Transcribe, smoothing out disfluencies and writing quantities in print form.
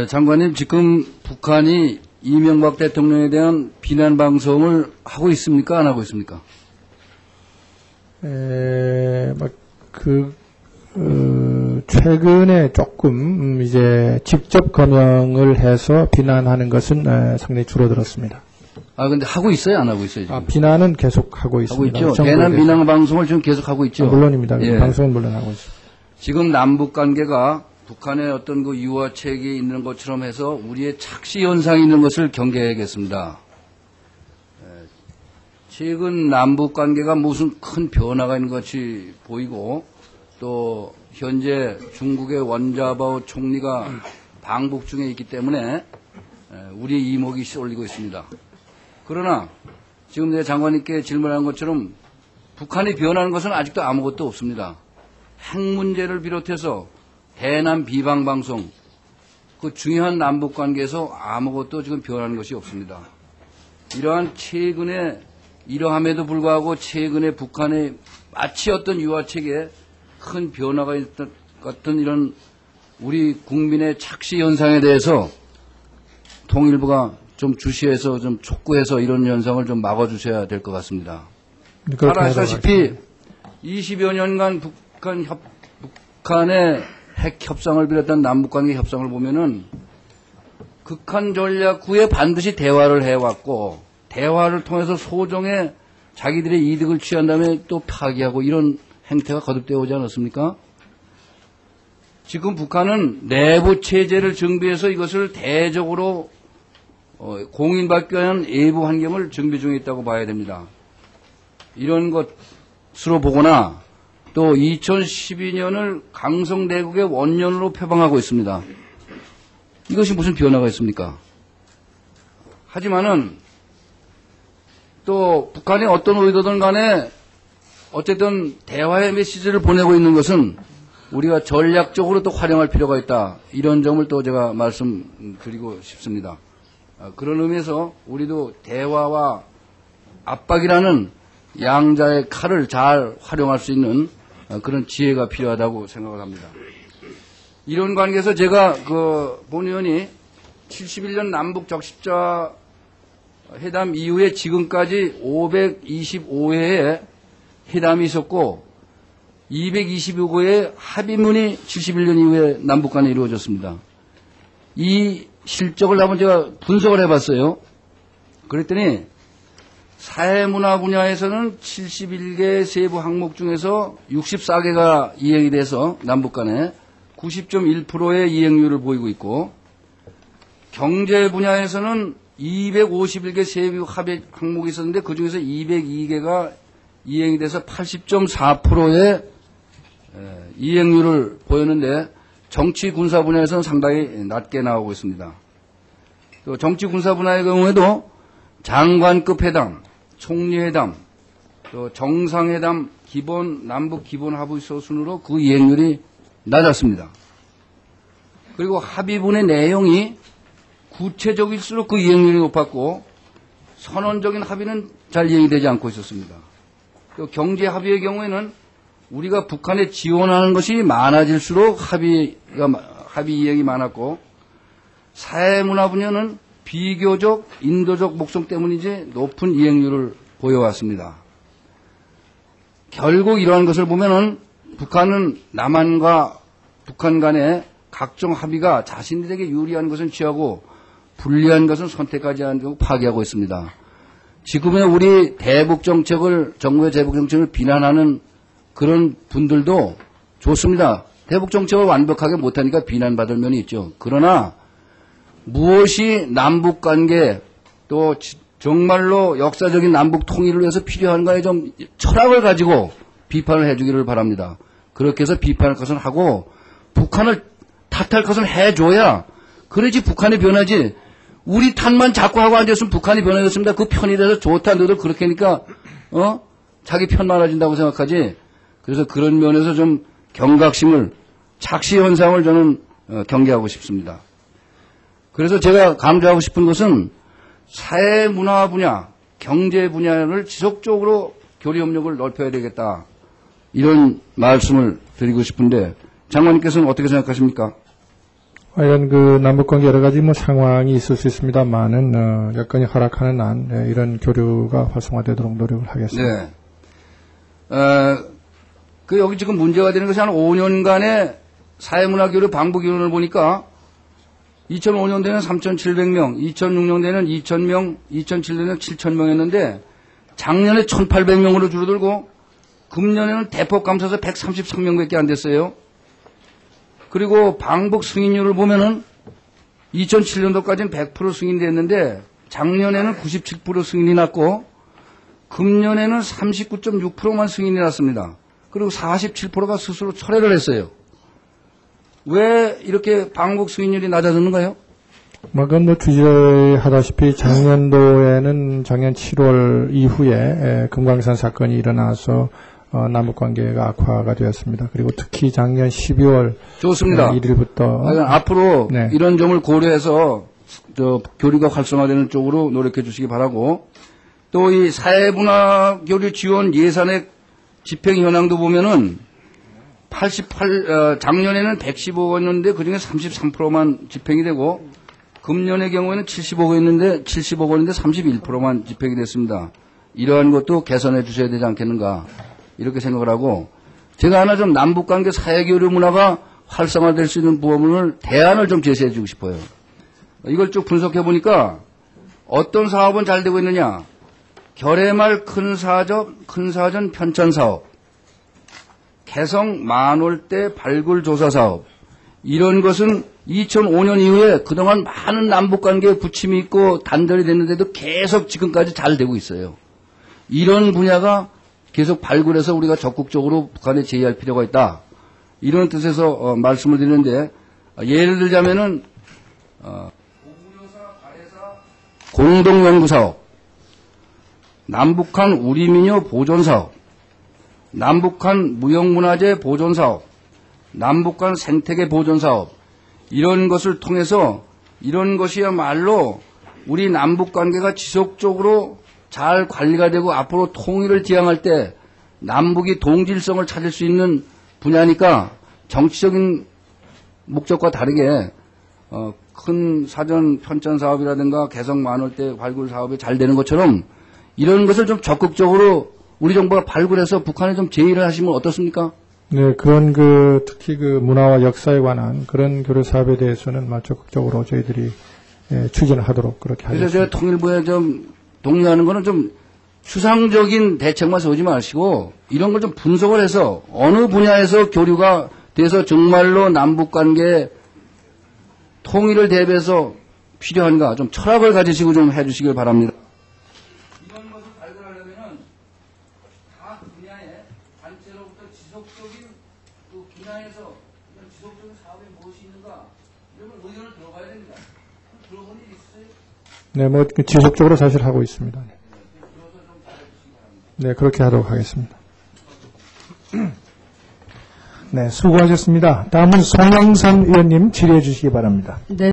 장관님, 지금 북한이 이명박 대통령에 대한 비난 방송을 하고 있습니까? 안 하고 있습니까? 최근에 조금 이제 직접 검역을 해서 비난하는 것은 상당히 줄어들었습니다. 근데 하고 있어요? 안 하고 있어요? 지금? 비난은 계속 하고 있습니다. 하고 있죠. 대남 비난 방송을 지금 계속 하고 있죠. 물론입니다. 예. 방송은 물론 하고 있습니다. 지금 남북 관계가 북한의 어떤 그 유화책이 있는 것처럼 해서 우리의 착시 현상이 있는 것을 경계해야겠습니다. 최근 남북 관계가 무슨 큰 변화가 있는 것 같이 보이고 또 현재 중국의 원자바오 총리가 방북 중에 있기 때문에 우리의 이목이 쏠리고 있습니다. 그러나 지금 내 장관님께 질문한 것처럼 북한이 변하는 것은 아직도 아무것도 없습니다. 핵 문제를 비롯해서 대남 비방 방송, 그 중요한 남북 관계에서 아무것도 지금 변하는 것이 없습니다. 이러한 최근에 이러함에도 불구하고 최근에 북한의 마치 어떤 유화책에 큰 변화가 있던 같은 이런 우리 국민의 착시 현상에 대해서 통일부가 좀 주시해서 좀 촉구해서 이런 현상을 좀 막아주셔야 될 것 같습니다. 잘 아시다시피 20여 년간 북한의 핵 협상을 비롯한 남북관계 협상을 보면은 극한 전략 후에 반드시 대화를 해왔고 대화를 통해서 소정의 자기들의 이득을 취한 다음에 또 파기하고 이런 행태가 거듭되어 오지 않았습니까? 지금 북한은 내부 체제를 정비해서 이것을 대적으로 공인받기 위한 외부 환경을 정비 중에 있다고 봐야 됩니다. 이런 것으로 보거나 또 2012년을 강성대국의 원년으로 표방하고 있습니다. 이것이 무슨 변화가 있습니까? 하지만은 또 북한이 어떤 의도든 간에 어쨌든 대화의 메시지를 보내고 있는 것은 우리가 전략적으로 또 활용할 필요가 있다. 이런 점을 또 제가 말씀드리고 싶습니다. 그런 의미에서 우리도 대화와 압박이라는 양자의 칼을 잘 활용할 수 있는 그런 지혜가 필요하다고 생각을 합니다. 이런 관계에서 제가 본 의원이 71년 남북 적십자 회담 이후에 지금까지 525회의 회담이 있었고 225회의 합의문이 71년 이후에 남북 간에 이루어졌습니다. 이 실적을 한번 제가 분석을 해봤어요. 그랬더니 사회문화 분야에서는 71개 세부 항목 중에서 64개가 이행이 돼서 남북 간에 90.1%의 이행률을 보이고 있고 경제 분야에서는 251개 세부 합의 항목이 있었는데 그중에서 202개가 이행이 돼서 80.4%의 이행률을 보였는데 정치 군사 분야에서는 상당히 낮게 나오고 있습니다. 또 정치 군사 분야의 경우에도 장관급 회담, 총리회담, 또 정상회담 남북 기본 합의서 순으로 그 이행률이 낮았습니다. 그리고 합의문의 내용이 구체적일수록 그 이행률이 높았고 선언적인 합의는 잘 이행이 되지 않고 있었습니다. 또 경제 합의의 경우에는 우리가 북한에 지원하는 것이 많아질수록 합의 이행이 많았고 사회문화 분야는 비교적 인도적 목적 때문이지 높은 이행률을 보여왔습니다. 결국 이러한 것을 보면은 북한은 남한과 북한 간의 각종 합의가 자신들에게 유리한 것은 취하고 불리한 것은 선택하지 않고 파기하고 있습니다. 지금의 우리 대북 정책을 정부의 대북 정책을 비난하는 그런 분들도 좋습니다. 대북 정책을 완벽하게 못하니까 비난받을 면이 있죠. 그러나 무엇이 남북 관계 또 정말로 역사적인 남북 통일을 위해서 필요한가에 좀 철학을 가지고 비판을 해주기를 바랍니다. 그렇게 해서 비판할 것은 하고 북한을 탓할 것은 해줘야 그래야지 북한이 변하지. 우리 탓만 자꾸 하고 앉았으면 북한이 변해졌습니다. 그 편이 돼서 좋다 너도 그렇게 하니까 자기 편 많아진다고 생각하지. 그래서 그런 면에서 좀 경각심을 착시 현상을 저는 경계하고 싶습니다. 그래서 제가 강조하고 싶은 것은 사회 문화 분야, 경제 분야를 지속적으로 교류 협력을 넓혀야 되겠다. 이런 말씀을 드리고 싶은데 장관님께서는 어떻게 생각하십니까? 과연 그 남북관계 여러 가지 뭐 상황이 있을 수 있습니다만은 여건이 허락하는 한 이런 교류가 활성화되도록 노력을 하겠습니다. 네. 그 여기 지금 문제가 되는 것이 한 5년간의 사회문화교류 방북인원을 보니까 2005년도에는 3,700명, 2006년도에는 2,000명, 2007년에는 7,000명이었는데 작년에 1,800명으로 줄어들고 금년에는 대폭 감소해서 133명밖에 안 됐어요. 그리고 방북 승인율을 보면은 2007년도까지는 100% 승인됐는데 작년에는 97% 승인이 났고 금년에는 39.6%만 승인이 났습니다. 그리고 47%가 스스로 철회를 했어요. 왜 이렇게 방북 승인율이 낮아졌는가요? 그건 뭐 주제하다시피 작년 7월 이후에 금강산 사건이 일어나서 남북관계가 악화가 되었습니다. 그리고 특히 작년 12월 좋습니다. 1일부터 앞으로 네. 이런 점을 고려해서 교류가 활성화되는 쪽으로 노력해 주시기 바라고, 또 이 사회문화교류 지원 예산의 집행 현황도 보면은 작년에는 115억이었는데 그중에 33%만 집행이 되고 금년의 경우에는 70억이었는데 31%만 집행이 됐습니다. 이러한 것도 개선해 주셔야 되지 않겠는가 이렇게 생각을 하고, 제가 하나 좀 남북관계 사회교류 문화가 활성화될 수 있는 대안을 좀 제시해 주고 싶어요. 이걸 쭉 분석해 보니까 어떤 사업은 잘 되고 있느냐. 결해말 큰 사전 편찬 사업, 개성 만월대 발굴 조사 사업, 이런 것은 2005년 이후에 그동안 많은 남북관계에 부침이 있고 단절이 됐는데도 계속 지금까지 잘 되고 있어요. 이런 분야가 계속 발굴해서 우리가 적극적으로 북한에 제의할 필요가 있다. 이런 뜻에서 말씀을 드리는데, 예를 들자면은 공무여사 가해사 공동연구 사업, 남북한 우리민요 보존 사업, 남북한 무형문화재 보존 사업, 남북한 생태계 보존 사업, 이런 것을 통해서 이런 것이야말로 우리 남북관계가 지속적으로 잘 관리가 되고 앞으로 통일을 지향할 때 남북이 동질성을 찾을 수 있는 분야니까 정치적인 목적과 다르게 큰 사전 편찬 사업이라든가 개성 만월대 발굴 사업이 잘 되는 것처럼 이런 것을 좀 적극적으로 우리 정부가 발굴해서 북한에 좀 제의를 하시면 어떻습니까? 네, 그런 특히 문화와 역사에 관한 그런 교류 사업에 대해서는 적극적으로 저희들이 추진하도록 그렇게 하겠습니다. 그래서 제가 통일부에 좀 독려하는 거는 좀 추상적인 대책만 세우지 마시고 이런 걸 좀 분석을 해서 어느 분야에서 교류가 돼서 정말로 남북관계 통일을 대비해서 필요한가 좀 철학을 가지시고 좀 해주시길 바랍니다. 이런 것을 발견하려면은 각 분야의 단체로부터 지속적인 그 분야에서 이런 지속적인 사업이 무엇이 있는가 이런 의견을 들어봐야 됩니다. 들어본 일 있으세요? 네, 지속적으로 사실 하고 있습니다. 네, 그렇게 하도록 하겠습니다. 네, 수고하셨습니다. 다음은 송영선 의원님 질의해 주시기 바랍니다. 네.